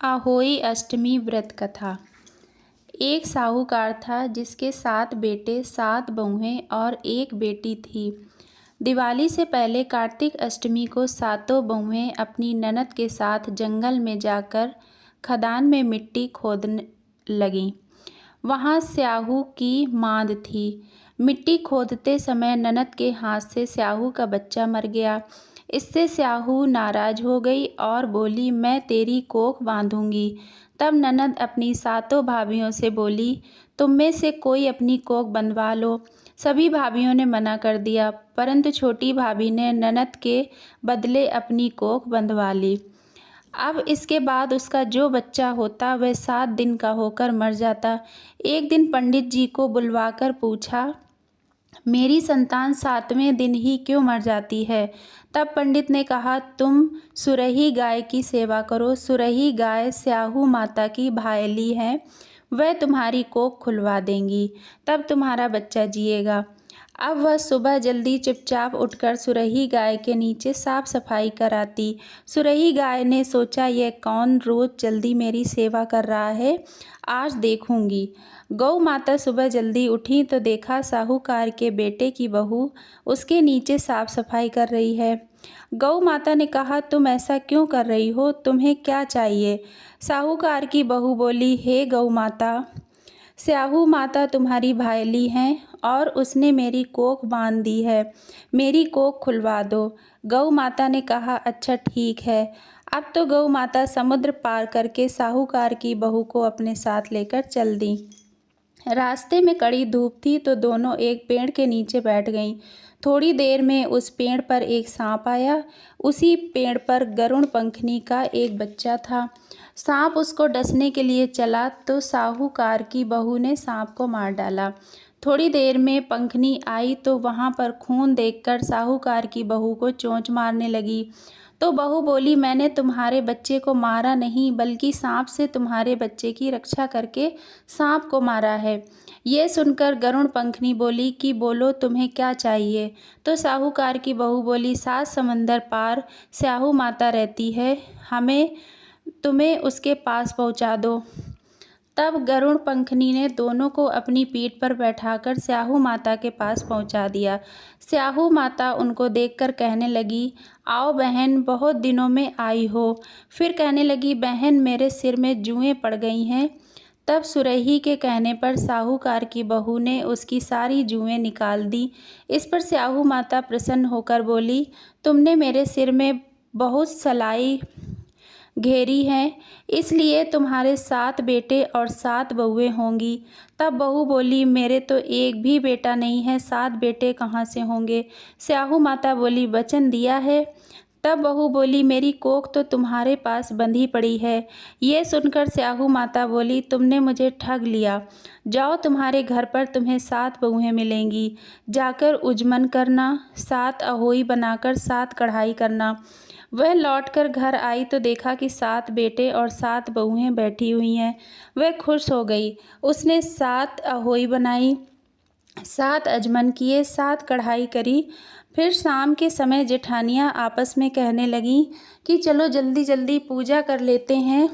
अहोई अष्टमी व्रत कथा। एक साहूकार था जिसके 7 बेटे 7 बहुएं और एक बेटी थी। दिवाली से पहले कार्तिक अष्टमी को सातों बहुएं अपनी ननद के साथ जंगल में जाकर खदान में मिट्टी खोदने लगीं। वहाँ स्याहू की मांद थी। मिट्टी खोदते समय ननद के हाथ से स्याहू का बच्चा मर गया। इससे स्याहू नाराज हो गई और बोली, मैं तेरी कोख बांधूंगी। तब ननद अपनी सातों भाभियों से बोली, तुम में से कोई अपनी कोख बंधवा लो। सभी भाभियों ने मना कर दिया, परंतु छोटी भाभी ने ननद के बदले अपनी कोख बंधवा ली। अब इसके बाद उसका जो बच्चा होता वह 7 दिन का होकर मर जाता। एक दिन पंडित जी को बुलवाकर पूछा, मेरी संतान 7वें दिन ही क्यों मर जाती है? तब पंडित ने कहा, तुम सुरही गाय की सेवा करो। सुरही गाय स्याहू माता की भायली है, वह तुम्हारी कोख खुलवा देंगी, तब तुम्हारा बच्चा जिएगा। अब वह सुबह जल्दी चुपचाप उठकर सुरही गाय के नीचे साफ सफाई कराती। सुरही गाय ने सोचा, यह कौन रोज जल्दी मेरी सेवा कर रहा है, आज देखूंगी। गौ माता सुबह जल्दी उठी तो देखा साहूकार के बेटे की बहू उसके नीचे साफ सफाई कर रही है। गौ माता ने कहा, तुम ऐसा क्यों कर रही हो, तुम्हें क्या चाहिए? साहूकार की बहू बोली, हे गौ माता, स्याहू माता तुम्हारी भायली हैं और उसने मेरी कोख बांध दी है, मेरी कोख खुलवा दो। गौ माता ने कहा, अच्छा ठीक है। अब तो गौ माता समुद्र पार करके साहूकार की बहू को अपने साथ लेकर चल दी। रास्ते में कड़ी धूप थी तो दोनों एक पेड़ के नीचे बैठ गईं। थोड़ी देर में उस पेड़ पर एक सांप आया। उसी पेड़ पर गरुड़ पंखनी का एक बच्चा था। सांप उसको डसने के लिए चला तो साहूकार की बहू ने सांप को मार डाला। थोड़ी देर में पंखनी आई तो वहाँ पर खून देखकर साहूकार की बहू को चोंच मारने लगी। तो बहू बोली, मैंने तुम्हारे बच्चे को मारा नहीं, बल्कि सांप से तुम्हारे बच्चे की रक्षा करके सांप को मारा है। ये सुनकर गरुड़ पंखनी बोली कि बोलो, तुम्हें क्या चाहिए? तो साहूकार की बहू बोली, 7 समंदर पार स्याहू माता रहती है, तुम्हें उसके पास पहुंचा दो। तब गरुड़ पंखनी ने दोनों को अपनी पीठ पर बैठाकर स्याहू माता के पास पहुंचा दिया। स्याहू माता उनको देखकर कहने लगी, आओ बहन, बहुत दिनों में आई हो। फिर कहने लगी, बहन, मेरे सिर में जुएं पड़ गई हैं। तब सुरही के कहने पर साहूकार की बहू ने उसकी सारी जुएं निकाल दी। इस पर स्याहू माता प्रसन्न होकर बोली, तुमने मेरे सिर में बहुत सलाई घेरी हैं, इसलिए तुम्हारे 7 बेटे और 7 बहुएं होंगी। तब बहू बोली, मेरे तो एक भी बेटा नहीं है, 7 बेटे कहाँ से होंगे? स्याहू माता बोली, वचन दिया है। तब बहू बोली, मेरी कोख तो तुम्हारे पास बंधी पड़ी है। ये सुनकर स्याहू माता बोली, तुमने मुझे ठग लिया। जाओ, तुम्हारे घर पर तुम्हें 7 बहुएं मिलेंगी। जाकर उजमन करना, 7 अहोई बनाकर 7 कढ़ाई करना। वह लौटकर घर आई तो देखा कि 7 बेटे और 7 बहुएं बैठी हुई हैं। वह खुश हो गई। उसने 7 अहोई बनाई, 7 अजमन किए, 7 कढ़ाई करी। फिर शाम के समय जेठानियाँ आपस में कहने लगीं कि चलो जल्दी जल्दी पूजा कर लेते हैं,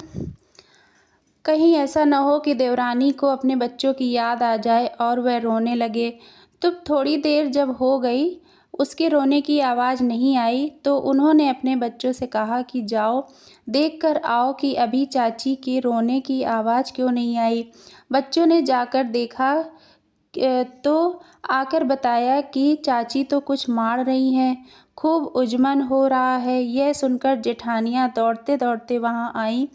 कहीं ऐसा न हो कि देवरानी को अपने बच्चों की याद आ जाए और वह रोने लगे। तो थोड़ी देर जब हो गई, उसके रोने की आवाज़ नहीं आई तो उन्होंने अपने बच्चों से कहा कि जाओ देख कर आओ कि अभी चाची के रोने की आवाज़ क्यों नहीं आई। बच्चों ने जाकर देखा तो आकर बताया कि चाची तो कुछ मार रही हैं, खूब उजमन हो रहा है। यह सुनकर जेठानियाँ दौड़ते दौड़ते वहाँ आईं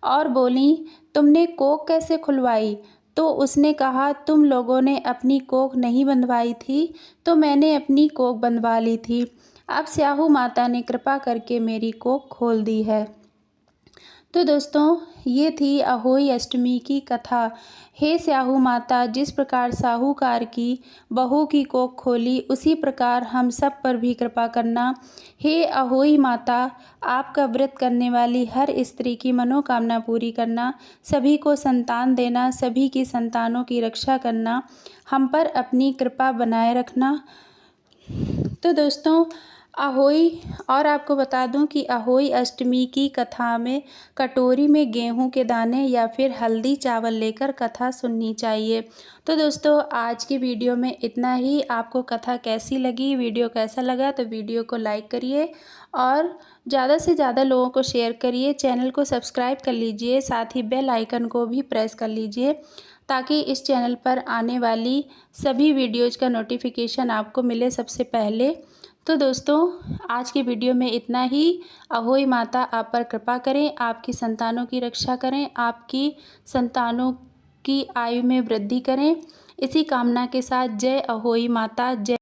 और बोलीं, तुमने कोख कैसे खुलवाई? तो उसने कहा, तुम लोगों ने अपनी कोख नहीं बंधवाई थी तो मैंने अपनी कोख बंधवा ली थी। अब स्याहू माता ने कृपा करके मेरी कोख खोल दी है। तो दोस्तों, ये थी अहोई अष्टमी की कथा। हे स्याहू माता, जिस प्रकार साहूकार की बहू की कोख खोली, उसी प्रकार हम सब पर भी कृपा करना। हे अहोई माता, आपका व्रत करने वाली हर स्त्री की मनोकामना पूरी करना, सभी को संतान देना, सभी की संतानों की रक्षा करना, हम पर अपनी कृपा बनाए रखना। तो दोस्तों, अहोई। और आपको बता दूं कि अहोई अष्टमी की कथा में कटोरी में गेहूं के दाने या फिर हल्दी चावल लेकर कथा सुननी चाहिए। तो दोस्तों आज की वीडियो में इतना ही। आपको कथा कैसी लगी, वीडियो कैसा लगा, तो वीडियो को लाइक करिए और ज़्यादा से ज़्यादा लोगों को शेयर करिए। चैनल को सब्सक्राइब कर लीजिए, साथ ही बेल आइकन को भी प्रेस कर लीजिए ताकि इस चैनल पर आने वाली सभी वीडियोज़ का नोटिफिकेशन आपको मिले सबसे पहले। तो दोस्तों आज की वीडियो में इतना ही। अहोई माता आप पर कृपा करें, आपकी संतानों की रक्षा करें, आपकी संतानों की आयु में वृद्धि करें। इसी कामना के साथ जय अहोई माता, जय।